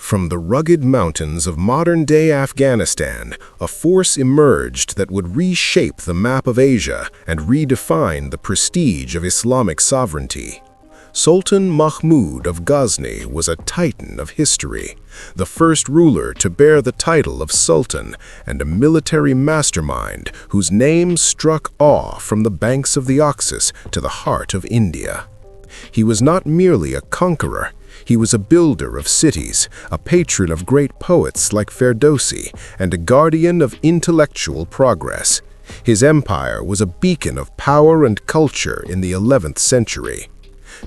From the rugged mountains of modern-day Afghanistan, a force emerged that would reshape the map of Asia and redefine the prestige of Islamic sovereignty. Sultan Mahmud of Ghazni was a titan of history, the first ruler to bear the title of Sultan and a military mastermind whose name struck awe from the banks of the Oxus to the heart of India. He was not merely a conqueror. He was a builder of cities, a patron of great poets like Ferdowsi, and a guardian of intellectual progress. His empire was a beacon of power and culture in the 11th century.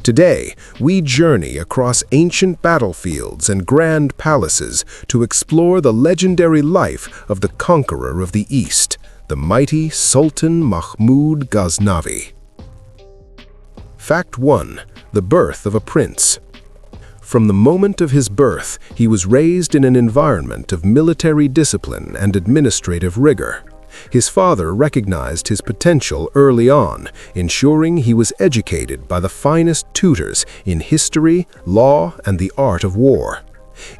Today, we journey across ancient battlefields and grand palaces to explore the legendary life of the conqueror of the East, the mighty Sultan Mahmud Ghaznavi. Fact 1. The birth of a prince. From the moment of his birth, he was raised in an environment of military discipline and administrative rigor. His father recognized his potential early on, ensuring he was educated by the finest tutors in history, law, and the art of war.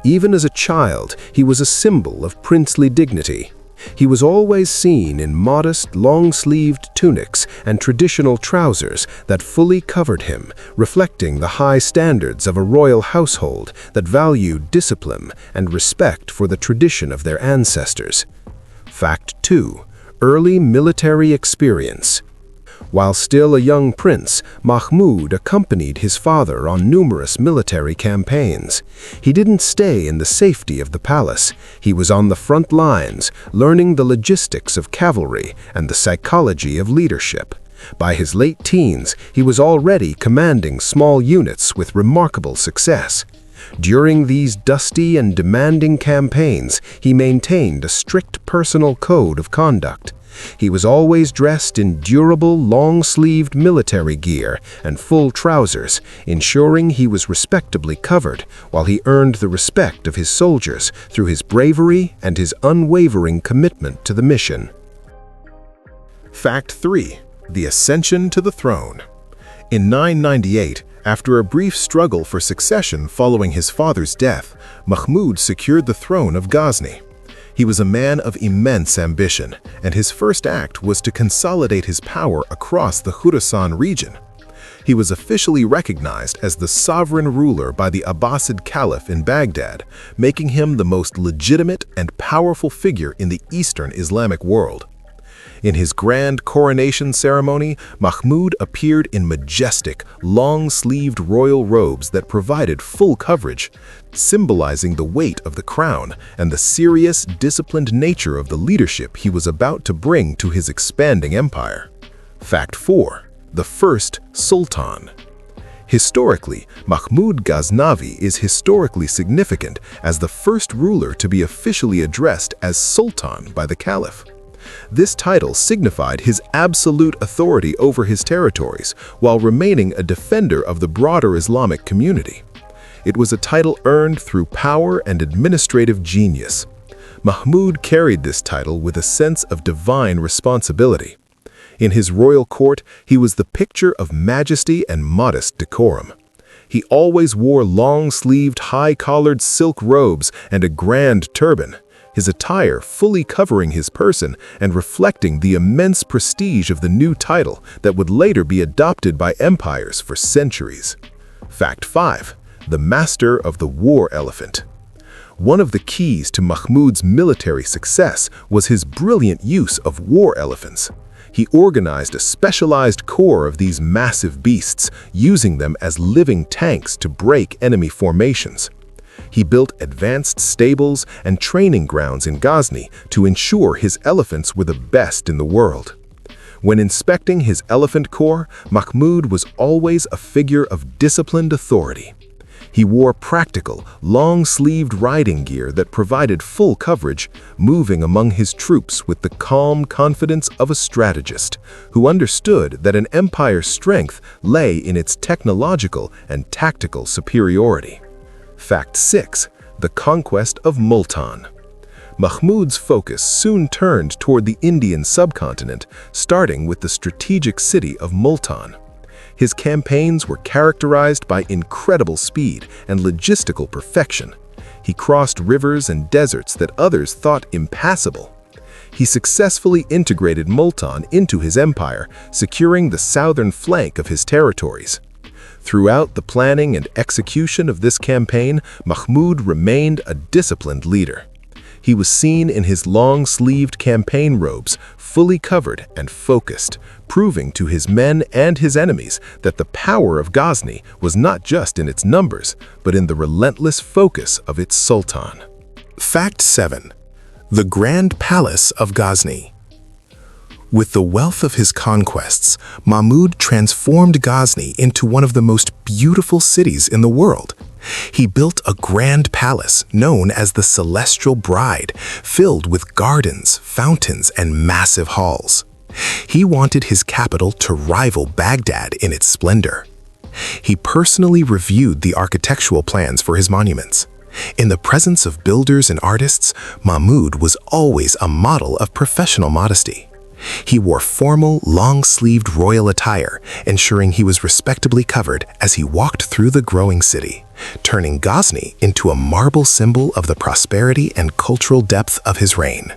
Even as a child, he was a symbol of princely dignity. He was always seen in modest, long-sleeved tunics and traditional trousers that fully covered him, reflecting the high standards of a royal household that valued discipline and respect for the tradition of their ancestors. Fact 2. Early military experience. While still a young prince, Mahmud accompanied his father on numerous military campaigns. He didn't stay in the safety of the palace. He was on the front lines, learning the logistics of cavalry and the psychology of leadership. By his late teens, he was already commanding small units with remarkable success. During these dusty and demanding campaigns, he maintained a strict personal code of conduct. He was always dressed in durable, long-sleeved military gear and full trousers, ensuring he was respectably covered, while he earned the respect of his soldiers through his bravery and his unwavering commitment to the mission. Fact 3. The ascension to the throne. In 998, after a brief struggle for succession following his father's death, Mahmud secured the throne of Ghazni. He was a man of immense ambition, and his first act was to consolidate his power across the Khorasan region. He was officially recognized as the sovereign ruler by the Abbasid Caliph in Baghdad, making him the most legitimate and powerful figure in the Eastern Islamic world. In his grand coronation ceremony, Mahmud appeared in majestic, long-sleeved royal robes that provided full coverage, symbolizing the weight of the crown and the serious, disciplined nature of the leadership he was about to bring to his expanding empire. Fact 4. The first Sultan. Historically, Mahmud Ghaznavi is historically significant as the first ruler to be officially addressed as Sultan by the Caliph. This title signified his absolute authority over his territories while remaining a defender of the broader Islamic community. It was a title earned through power and administrative genius. Mahmud carried this title with a sense of divine responsibility. In his royal court, he was the picture of majesty and modest decorum. He always wore long-sleeved, high-collared silk robes and a grand turban, his attire fully covering his person and reflecting the immense prestige of the new title that would later be adopted by empires for centuries. Fact 5. The master of the war elephant. One of the keys to Mahmud's military success was his brilliant use of war elephants. He organized a specialized corps of these massive beasts, using them as living tanks to break enemy formations. He built advanced stables and training grounds in Ghazni to ensure his elephants were the best in the world. When inspecting his elephant corps, Mahmud was always a figure of disciplined authority. He wore practical, long-sleeved riding gear that provided full coverage, moving among his troops with the calm confidence of a strategist who understood that an empire's strength lay in its technological and tactical superiority. Fact 6. The conquest of Multan. Mahmud's focus soon turned toward the Indian subcontinent, starting with the strategic city of Multan. His campaigns were characterized by incredible speed and logistical perfection. He crossed rivers and deserts that others thought impassable. He successfully integrated Multan into his empire, securing the southern flank of his territories. Throughout the planning and execution of this campaign, Mahmud remained a disciplined leader. He was seen in his long-sleeved campaign robes, fully covered and focused, proving to his men and his enemies that the power of Ghazni was not just in its numbers, but in the relentless focus of its sultan. Fact 7. The Grand Palace of Ghazni. With the wealth of his conquests, Mahmud transformed Ghazni into one of the most beautiful cities in the world. He built a grand palace known as the Celestial Bride, filled with gardens, fountains, and massive halls. He wanted his capital to rival Baghdad in its splendor. He personally reviewed the architectural plans for his monuments. In the presence of builders and artists, Mahmud was always a model of professional modesty. He wore formal, long-sleeved royal attire, ensuring he was respectably covered as he walked through the growing city, turning Ghazni into a marble symbol of the prosperity and cultural depth of his reign.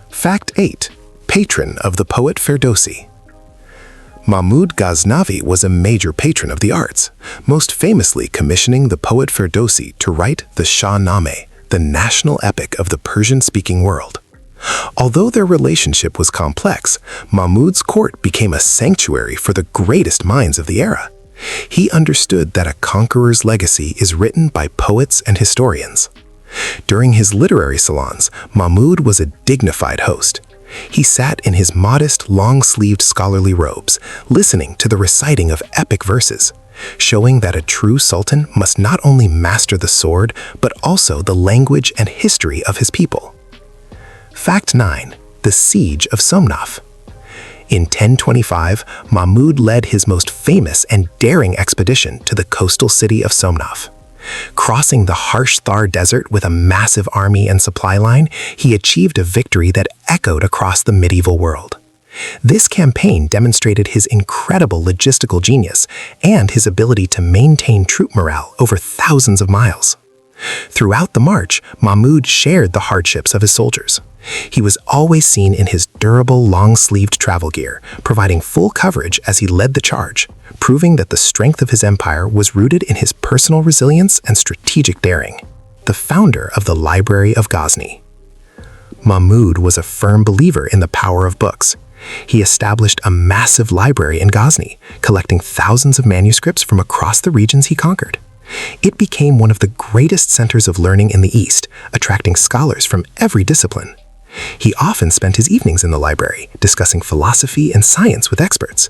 Fact 8. Patron of the poet Ferdowsi. Mahmud Ghaznavi was a major patron of the arts, most famously commissioning the poet Ferdowsi to write the Shahnameh, the national epic of the Persian-speaking world. Although their relationship was complex, Mahmud's court became a sanctuary for the greatest minds of the era. He understood that a conqueror's legacy is written by poets and historians. During his literary salons, Mahmud was a dignified host. He sat in his modest, long-sleeved scholarly robes, listening to the reciting of epic verses, showing that a true sultan must not only master the sword, but also the language and history of his people. Fact 9. The Siege of Somnath. In 1025, Mahmud led his most famous and daring expedition to the coastal city of Somnath. Crossing the harsh Thar Desert with a massive army and supply line, he achieved a victory that echoed across the medieval world. This campaign demonstrated his incredible logistical genius and his ability to maintain troop morale over thousands of miles. Throughout the march, Mahmud shared the hardships of his soldiers. He was always seen in his durable, long-sleeved travel gear, providing full coverage as he led the charge, proving that the strength of his empire was rooted in his personal resilience and strategic daring. The founder of the Library of Ghazni. Mahmud was a firm believer in the power of books. He established a massive library in Ghazni, collecting thousands of manuscripts from across the regions he conquered. It became one of the greatest centers of learning in the East, attracting scholars from every discipline. He often spent his evenings in the library, discussing philosophy and science with experts.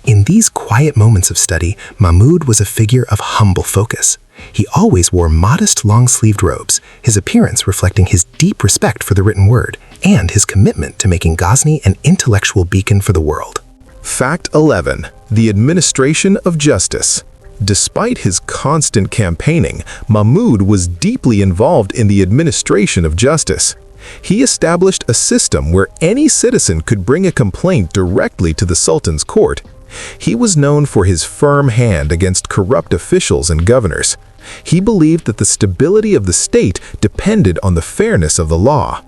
In these quiet moments of study, Mahmud was a figure of humble focus. He always wore modest, long-sleeved robes, his appearance reflecting his deep respect for the written word and his commitment to making Ghazni an intellectual beacon for the world. Fact 11. The Administration of Justice. Despite his constant campaigning, Mahmud was deeply involved in the administration of justice. He established a system where any citizen could bring a complaint directly to the Sultan's court. He was known for his firm hand against corrupt officials and governors. He believed that the stability of the state depended on the fairness of the law.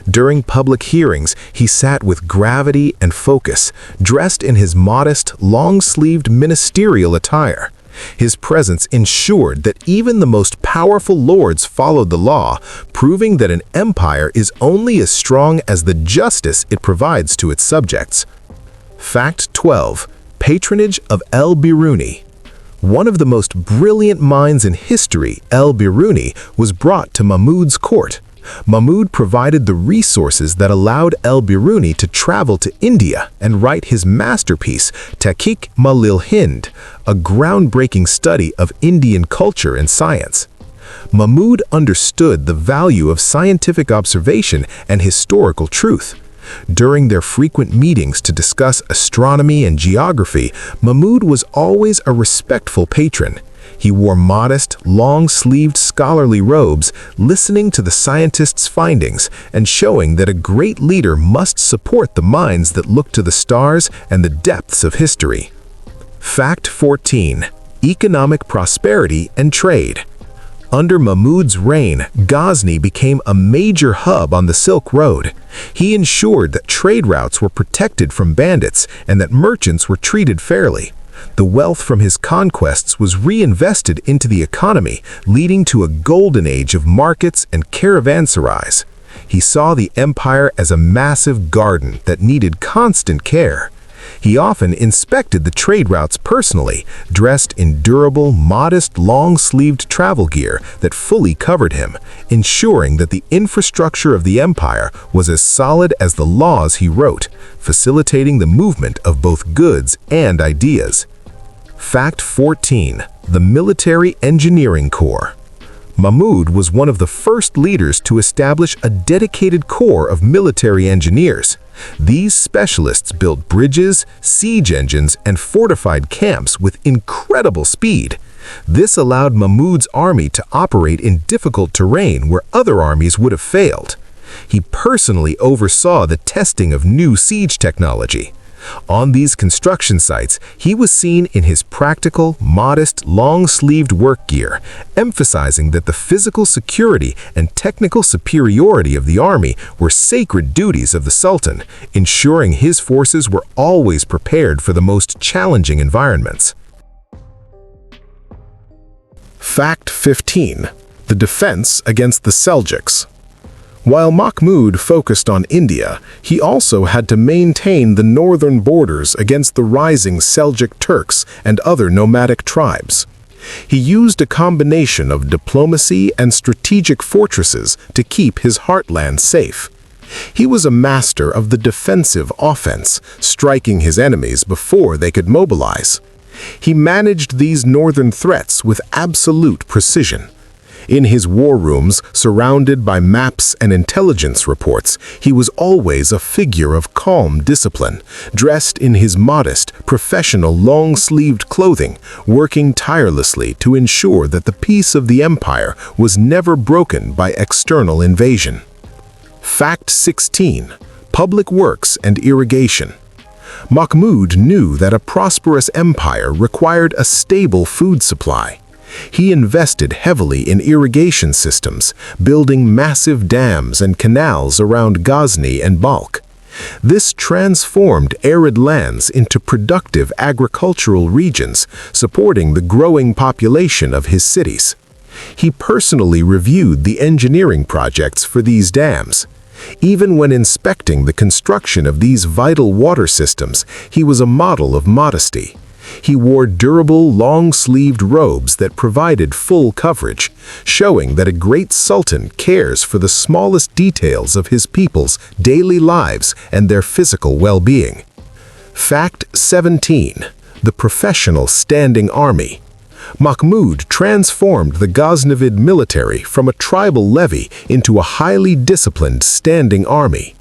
During public hearings, he sat with gravity and focus, dressed in his modest, long-sleeved ministerial attire. His presence ensured that even the most powerful lords followed the law, proving that an empire is only as strong as the justice it provides to its subjects. Fact 12. Patronage of al-Biruni. One of the most brilliant minds in history, al-Biruni, was brought to Mahmud's court. Mahmud provided the resources that allowed al-Biruni to travel to India and write his masterpiece, Tahqiq-Malil-Hind, a groundbreaking study of Indian culture and science. Mahmud understood the value of scientific observation and historical truth. During their frequent meetings to discuss astronomy and geography, Mahmud was always a respectful patron. He wore modest, long-sleeved scholarly robes, listening to the scientists' findings and showing that a great leader must support the minds that look to the stars and the depths of history. Fact 14. Economic prosperity and trade. Under Mahmud's reign, Ghazni became a major hub on the Silk Road. He ensured that trade routes were protected from bandits and that merchants were treated fairly. The wealth from his conquests was reinvested into the economy, leading to a golden age of markets and caravanserais. He saw the empire as a massive garden that needed constant care. He often inspected the trade routes personally, dressed in durable, modest, long-sleeved travel gear that fully covered him, ensuring that the infrastructure of the empire was as solid as the laws he wrote, facilitating the movement of both goods and ideas. Fact 14. The Military Engineering Corps. Mahmud was one of the first leaders to establish a dedicated corps of military engineers. These specialists built bridges, siege engines, and fortified camps with incredible speed. This allowed Mahmud's army to operate in difficult terrain where other armies would have failed. He personally oversaw the testing of new siege technology. On these construction sites, he was seen in his practical, modest, long-sleeved work gear, emphasizing that the physical security and technical superiority of the army were sacred duties of the Sultan, ensuring his forces were always prepared for the most challenging environments. Fact 15. The defense against the Seljuks. While Mahmud focused on India, he also had to maintain the northern borders against the rising Seljuk Turks and other nomadic tribes. He used a combination of diplomacy and strategic fortresses to keep his heartland safe. He was a master of the defensive offense, striking his enemies before they could mobilize. He managed these northern threats with absolute precision. In his war rooms, surrounded by maps and intelligence reports, he was always a figure of calm discipline, dressed in his modest, professional long-sleeved clothing, working tirelessly to ensure that the peace of the empire was never broken by external invasion. Fact 16. Public works and irrigation. Mahmud knew that a prosperous empire required a stable food supply. He invested heavily in irrigation systems, building massive dams and canals around Ghazni and Balkh. This transformed arid lands into productive agricultural regions, supporting the growing population of his cities. He personally reviewed the engineering projects for these dams. Even when inspecting the construction of these vital water systems, he was a model of modesty. He wore durable, long-sleeved robes that provided full coverage, showing that a great sultan cares for the smallest details of his people's daily lives and their physical well-being. Fact 17. The professional standing army. Mahmud transformed the Ghaznavid military from a tribal levy into a highly disciplined standing army.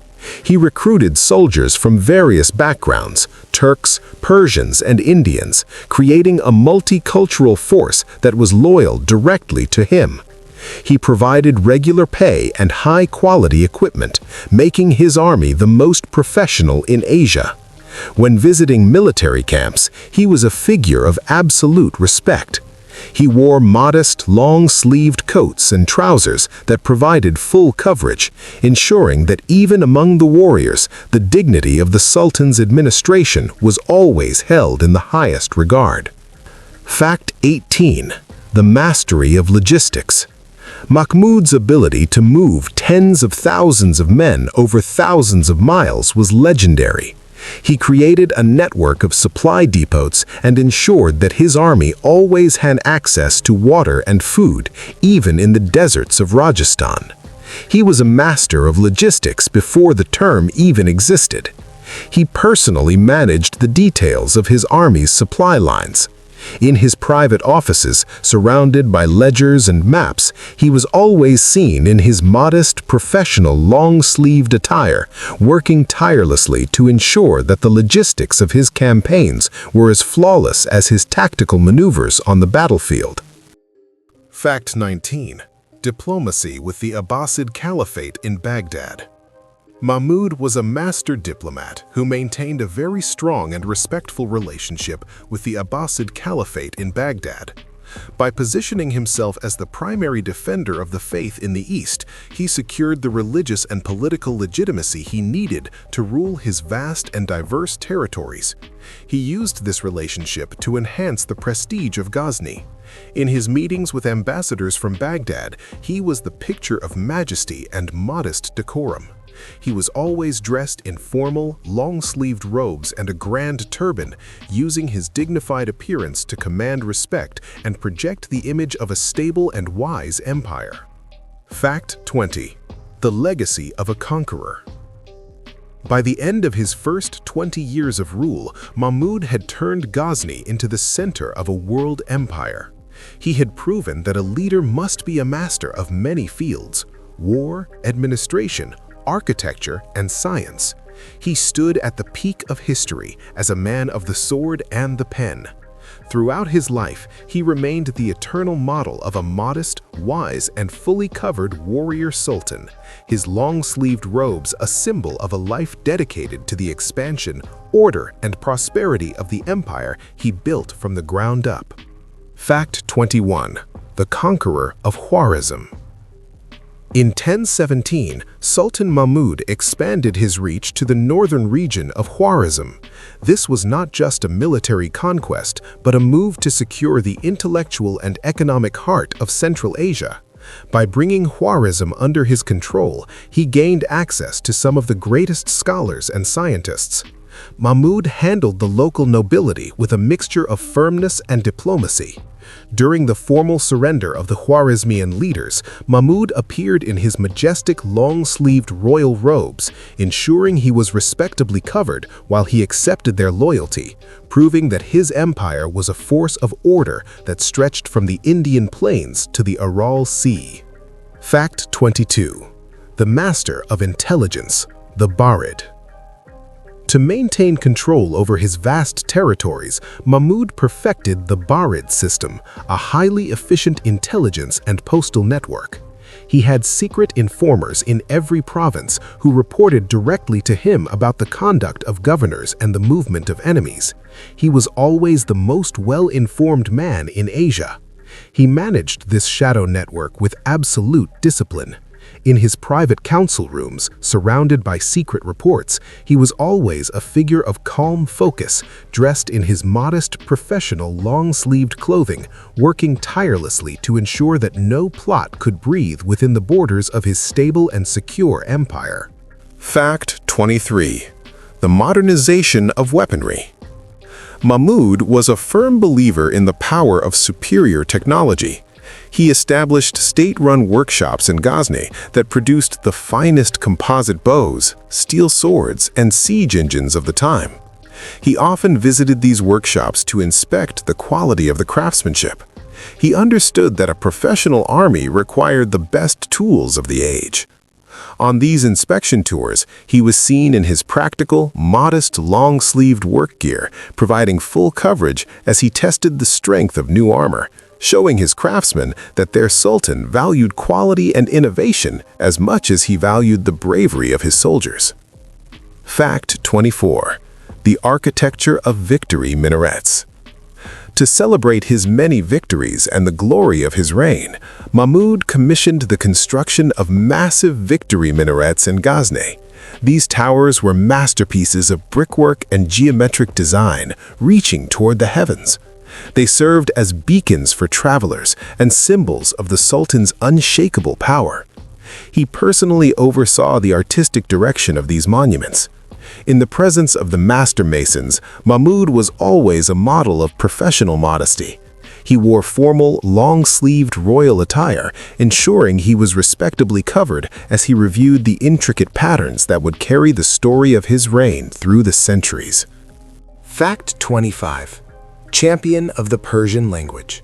He recruited soldiers from various backgrounds, Turks, Persians, and Indians, creating a multicultural force that was loyal directly to him. He provided regular pay and high-quality equipment, making his army the most professional in Asia. When visiting military camps, he was a figure of absolute respect. He wore modest, long-sleeved coats and trousers that provided full coverage, ensuring that even among the warriors, the dignity of the Sultan's administration was always held in the highest regard. Fact 18. The mastery of logistics. Mahmud's ability to move tens of thousands of men over thousands of miles was legendary. He created a network of supply depots and ensured that his army always had access to water and food, even in the deserts of Rajasthan. He was a master of logistics before the term even existed. He personally managed the details of his army's supply lines. In his private offices, surrounded by ledgers and maps, he was always seen in his modest, professional, long-sleeved attire, working tirelessly to ensure that the logistics of his campaigns were as flawless as his tactical maneuvers on the battlefield. Fact 19. Diplomacy with the Abbasid Caliphate in Baghdad. Mahmud was a master diplomat who maintained a very strong and respectful relationship with the Abbasid Caliphate in Baghdad. By positioning himself as the primary defender of the faith in the East, he secured the religious and political legitimacy he needed to rule his vast and diverse territories. He used this relationship to enhance the prestige of Ghazni. In his meetings with ambassadors from Baghdad, he was the picture of majesty and modest decorum. He was always dressed in formal, long-sleeved robes and a grand turban, using his dignified appearance to command respect and project the image of a stable and wise empire. Fact 20. The legacy of a conqueror. By the end of his first 20 years of rule, Mahmud had turned Ghazni into the center of a world empire. He had proven that a leader must be a master of many fields: war, administration, architecture, and science. He stood at the peak of history as a man of the sword and the pen. Throughout his life, he remained the eternal model of a modest, wise, and fully covered warrior sultan, his long-sleeved robes a symbol of a life dedicated to the expansion, order, and prosperity of the empire he built from the ground up. Fact 21. The conqueror of Khwarizm. In 1017, Sultan Mahmud expanded his reach to the northern region of Khwarizm. This was not just a military conquest, but a move to secure the intellectual and economic heart of Central Asia. By bringing Khwarizm under his control, he gained access to some of the greatest scholars and scientists. Mahmud handled the local nobility with a mixture of firmness and diplomacy. During the formal surrender of the Khwarezmian leaders, Mahmud appeared in his majestic long-sleeved royal robes, ensuring he was respectably covered while he accepted their loyalty, proving that his empire was a force of order that stretched from the Indian plains to the Aral Sea. Fact 22. The master of intelligence, the Barid. To maintain control over his vast territories, Mahmud perfected the Barid system, a highly efficient intelligence and postal network. He had secret informers in every province who reported directly to him about the conduct of governors and the movement of enemies. He was always the most well-informed man in Asia. He managed this shadow network with absolute discipline. In his private council rooms, surrounded by secret reports, he was always a figure of calm focus, dressed in his modest, professional, long-sleeved clothing, working tirelessly to ensure that no plot could breathe within the borders of his stable and secure empire. Fact 23. The modernization of weaponry. Mahmud was a firm believer in the power of superior technology. He established state-run workshops in Ghazni that produced the finest composite bows, steel swords, and siege engines of the time. He often visited these workshops to inspect the quality of the craftsmanship. He understood that a professional army required the best tools of the age. On these inspection tours, he was seen in his practical, modest, long-sleeved work gear, providing full coverage as he tested the strength of new armor, showing his craftsmen that their sultan valued quality and innovation as much as he valued the bravery of his soldiers. Fact 24. The architecture of victory minarets. To celebrate his many victories and the glory of his reign, Mahmud commissioned the construction of massive victory minarets in Ghazni. These towers were masterpieces of brickwork and geometric design, reaching toward the heavens. They served as beacons for travelers and symbols of the Sultan's unshakable power. He personally oversaw the artistic direction of these monuments. In the presence of the master masons, Mahmud was always a model of professional modesty. He wore formal, long-sleeved royal attire, ensuring he was respectably covered as he reviewed the intricate patterns that would carry the story of his reign through the centuries. Fact 25. Champion of the Persian language.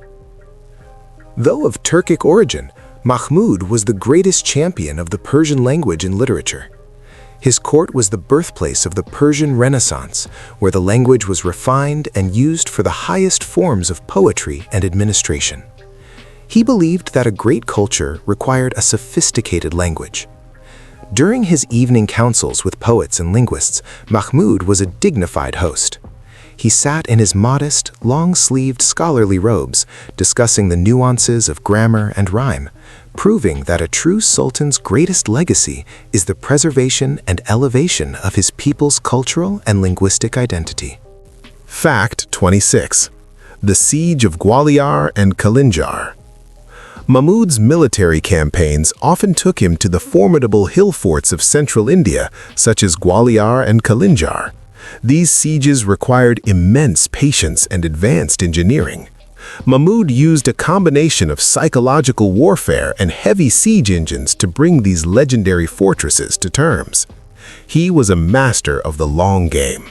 Though of Turkic origin, Mahmud was the greatest champion of the Persian language and literature. His court was the birthplace of the Persian Renaissance, where the language was refined and used for the highest forms of poetry and administration. He believed that a great culture required a sophisticated language. During his evening councils with poets and linguists, Mahmud was a dignified host. He sat in his modest, long-sleeved scholarly robes, discussing the nuances of grammar and rhyme, proving that a true sultan's greatest legacy is the preservation and elevation of his people's cultural and linguistic identity. Fact 26. The Siege of Gwalior and Kalinjar. Mahmud's military campaigns often took him to the formidable hill forts of central India, such as Gwalior and Kalinjar. These sieges required immense patience and advanced engineering. Mahmud used a combination of psychological warfare and heavy siege engines to bring these legendary fortresses to terms. He was a master of the long game.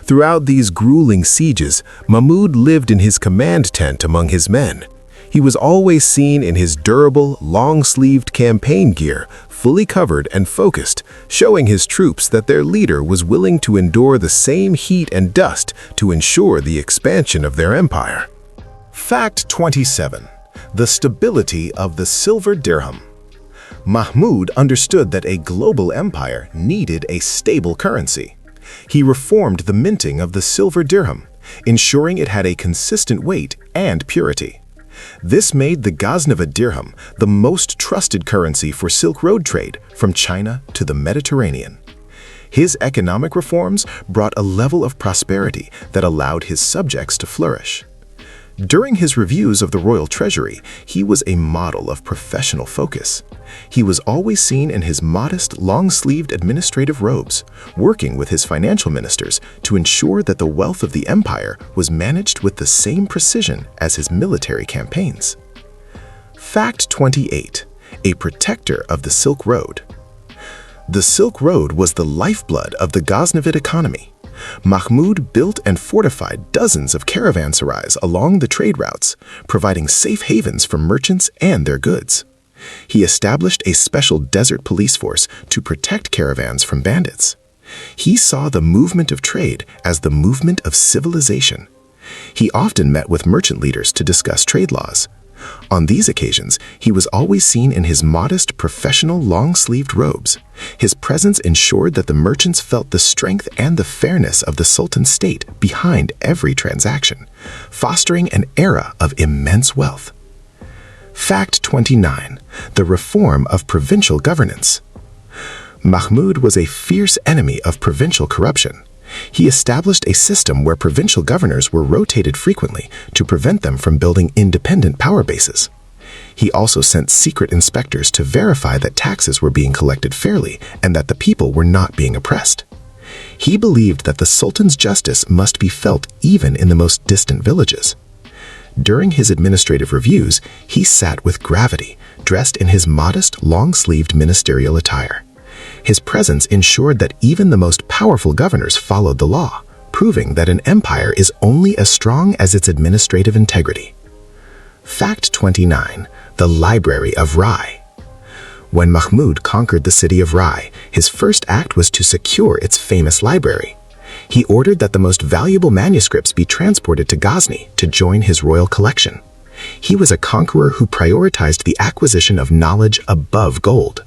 Throughout these grueling sieges, Mahmud lived in his command tent among his men. He was always seen in his durable, long-sleeved campaign gear, fully covered and focused, showing his troops that their leader was willing to endure the same heat and dust to ensure the expansion of their empire. Fact 27. The stability of the silver dirham. Mahmud understood that a global empire needed a stable currency. He reformed the minting of the silver dirham, ensuring it had a consistent weight and purity. This made the GHAZNAVI dirham the most trusted currency for Silk Road trade from China to the Mediterranean. His economic reforms brought a level of prosperity that allowed his subjects to flourish. During his reviews of the royal treasury, he was a model of professional focus. He was always seen in his modest, long-sleeved administrative robes, working with his financial ministers to ensure that the wealth of the empire was managed with the same precision as his military campaigns. Fact 28. A protector of the Silk Road. The Silk Road was the lifeblood of the Ghaznavid economy. Mahmud built and fortified dozens of caravanserais along the trade routes, providing safe havens for merchants and their goods. He established a special desert police force to protect caravans from bandits. He saw the movement of trade as the movement of civilization. He often met with merchant leaders to discuss trade laws. On these occasions, he was always seen in his modest, professional, long-sleeved robes. His presence ensured that the merchants felt the strength and the fairness of the Sultan's state behind every transaction, fostering an era of immense wealth. Fact 29. The reform of provincial governance. Mahmud was a fierce enemy of provincial corruption. He established a system where provincial governors were rotated frequently to prevent them from building independent power bases. He also sent secret inspectors to verify that taxes were being collected fairly and that the people were not being oppressed. He believed that the Sultan's justice must be felt even in the most distant villages. During his administrative reviews, he sat with gravity, dressed in his modest, long-sleeved ministerial attire. His presence ensured that even the most powerful governors followed the law, proving that an empire is only as strong as its administrative integrity. Fact 29. The Library of Rai. When Mahmud conquered the city of Rai, his first act was to secure its famous library. He ordered that the most valuable manuscripts be transported to Ghazni to join his royal collection. He was a conqueror who prioritized the acquisition of knowledge above gold.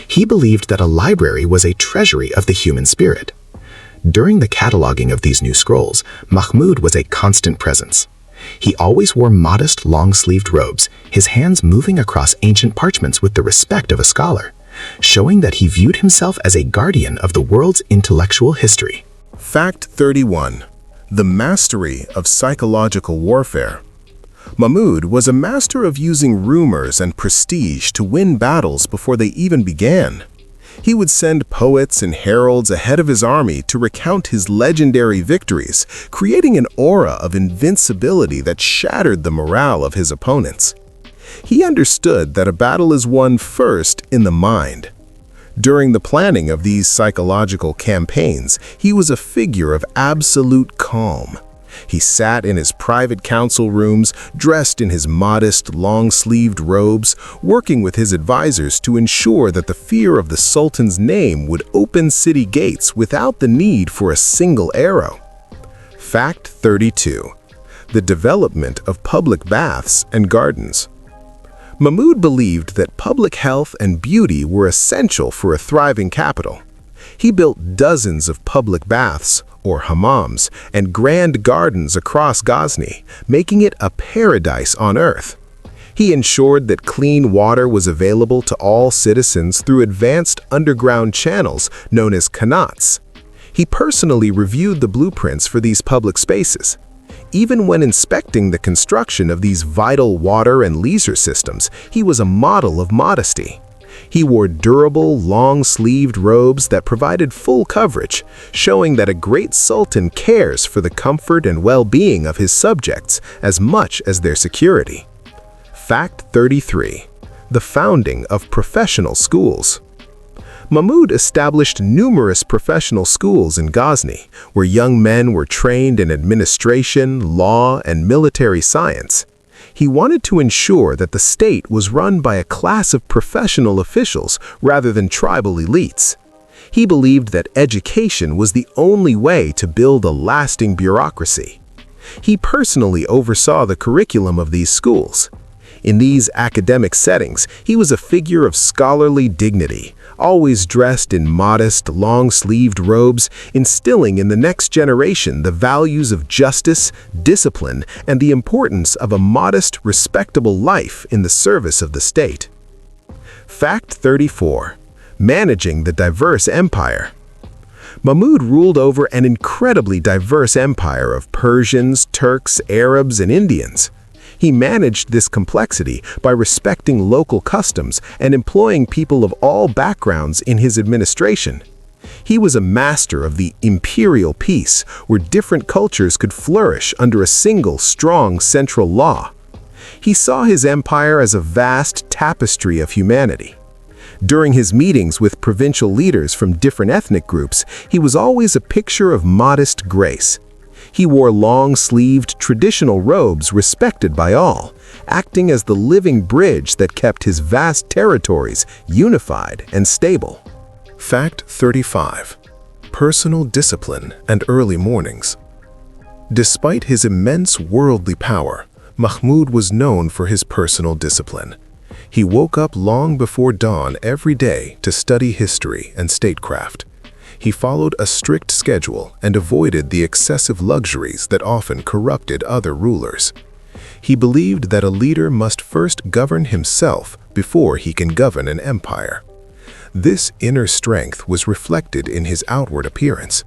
He believed that a library was a treasury of the human spirit. During the cataloging of these new scrolls, Mahmud was a constant presence. He always wore modest, long-sleeved robes, his hands moving across ancient parchments with the respect of a scholar, showing that he viewed himself as a guardian of the world's intellectual history. Fact 31. The mastery of psychological warfare. Mahmud was a master of using rumors and prestige to win battles before they even began. He would send poets and heralds ahead of his army to recount his legendary victories, creating an aura of invincibility that shattered the morale of his opponents. He understood that a battle is won first in the mind. During the planning of these psychological campaigns, he was a figure of absolute calm. He sat in his private council rooms, dressed in his modest, long-sleeved robes, working with his advisors to ensure that the fear of the Sultan's name would open city gates without the need for a single arrow. Fact 32. The development of public baths and gardens. Mahmud believed that public health and beauty were essential for a thriving capital. He built dozens of public baths, or hammams, and grand gardens across Ghazni, making it a paradise on earth. He ensured that clean water was available to all citizens through advanced underground channels known as qanats. He personally reviewed the blueprints for these public spaces. Even when inspecting the construction of these vital water and leisure systems, he was a model of modesty. He wore durable, long-sleeved robes that provided full coverage, showing that a great sultan cares for the comfort and well-being of his subjects as much as their security. Fact 33. The founding of professional schools. Mahmud established numerous professional schools in Ghazni, where young men were trained in administration, law, and military science. He wanted to ensure that the state was run by a class of professional officials rather than tribal elites. He believed that education was the only way to build a lasting bureaucracy. He personally oversaw the curriculum of these schools. In these academic settings, he was a figure of scholarly dignity, always dressed in modest, long-sleeved robes, instilling in the next generation the values of justice, discipline, and the importance of a modest, respectable life in the service of the state. Fact 34. Managing the diverse empire. Mahmud ruled over an incredibly diverse empire of Persians, Turks, Arabs, and Indians. He managed this complexity by respecting local customs and employing people of all backgrounds in his administration. He was a master of the imperial peace, where different cultures could flourish under a single, strong central law. He saw his empire as a vast tapestry of humanity. During his meetings with provincial leaders from different ethnic groups, he was always a picture of modest grace. He wore long-sleeved traditional robes respected by all, acting as the living bridge that kept his vast territories unified and stable. Fact 35. Personal discipline and early mornings. Despite his immense worldly power, Mahmud was known for his personal discipline. He woke up long before dawn every day to study history and statecraft. He followed a strict schedule and avoided the excessive luxuries that often corrupted other rulers. He believed that a leader must first govern himself before he can govern an empire. This inner strength was reflected in his outward appearance.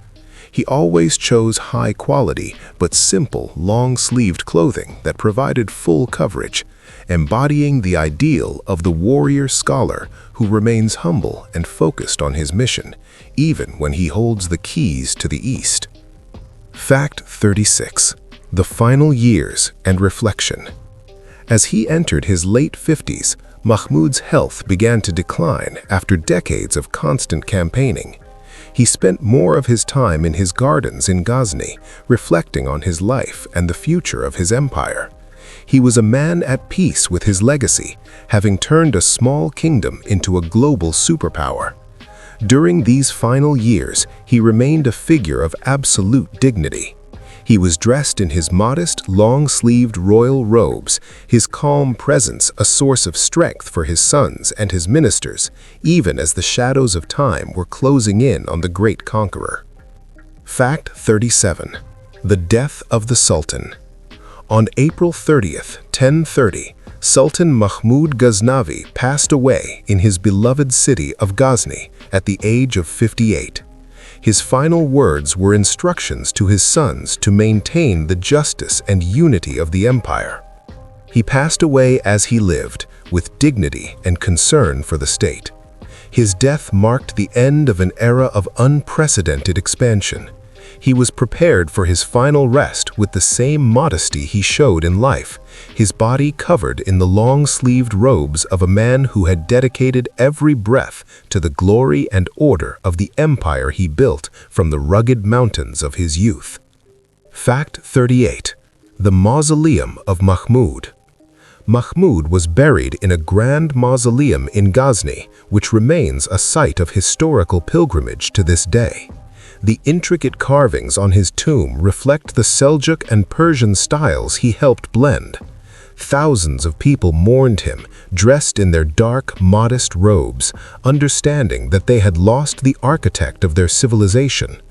He always chose high-quality but simple, long-sleeved clothing that provided full coverage, embodying the ideal of the warrior scholar who remains humble and focused on his mission, even when he holds the keys to the East. Fact 36. The final years and reflection. As he entered his late 50s, Mahmud's health began to decline after decades of constant campaigning. He spent more of his time in his gardens in Ghazni, reflecting on his life and the future of his empire. He was a man at peace with his legacy, having turned a small kingdom into a global superpower. During these final years, he remained a figure of absolute dignity. He was dressed in his modest, long-sleeved royal robes, his calm presence a source of strength for his sons and his ministers, even as the shadows of time were closing in on the great conqueror. Fact 37. The death of the Sultan. On April 30th, 1030, Sultan Mahmud Ghaznavi passed away in his beloved city of Ghazni at the age of 58. His final words were instructions to his sons to maintain the justice and unity of the empire. He passed away as he lived, with dignity and concern for the state. His death marked the end of an era of unprecedented expansion. He was prepared for his final rest with the same modesty he showed in life, his body covered in the long-sleeved robes of a man who had dedicated every breath to the glory and order of the empire he built from the rugged mountains of his youth. Fact 38. The Mausoleum of Mahmud. Mahmud was buried in a grand mausoleum in Ghazni, which remains a site of historical pilgrimage to this day. The intricate carvings on his tomb reflect the Seljuk and Persian styles he helped blend. Thousands of people mourned him, dressed in their dark, modest robes, understanding that they had lost the architect of their civilization.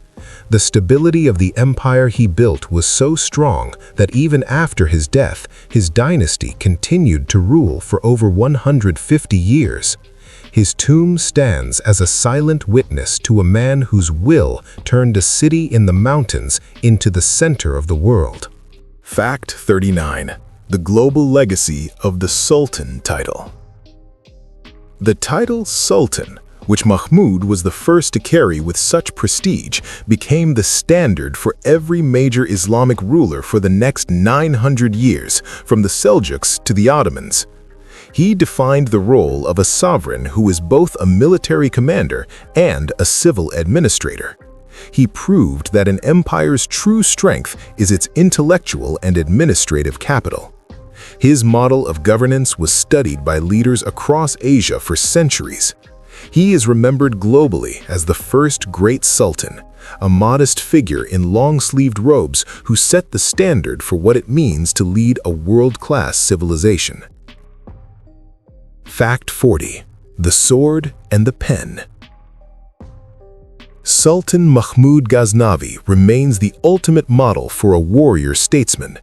The stability of the empire he built was so strong that even after his death, his dynasty continued to rule for over 150 years. His tomb stands as a silent witness to a man whose will turned a city in the mountains into the center of the world. Fact 39. The global legacy of the Sultan title. The title Sultan, which Mahmud was the first to carry with such prestige, became the standard for every major Islamic ruler for the next 900 years, from the Seljuks to the Ottomans. He defined the role of a sovereign who was both a military commander and a civil administrator. He proved that an empire's true strength is its intellectual and administrative capital. His model of governance was studied by leaders across Asia for centuries. He is remembered globally as the first great sultan, a modest figure in long-sleeved robes who set the standard for what it means to lead a world-class civilization. Fact 40. The sword and the pen. Sultan Mahmud Ghaznavi remains the ultimate model for a warrior statesman.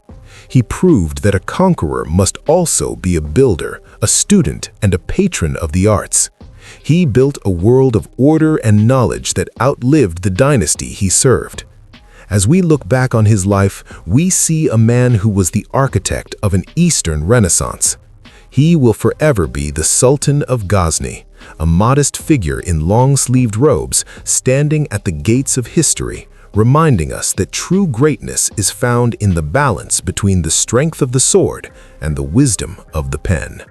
He proved that a conqueror must also be a builder, a student, and a patron of the arts. He built a world of order and knowledge that outlived the dynasty he served. As we look back on his life, we see a man who was the architect of an Eastern Renaissance. He will forever be the Sultan of Ghazni, a modest figure in long-sleeved robes standing at the gates of history, reminding us that true greatness is found in the balance between the strength of the sword and the wisdom of the pen.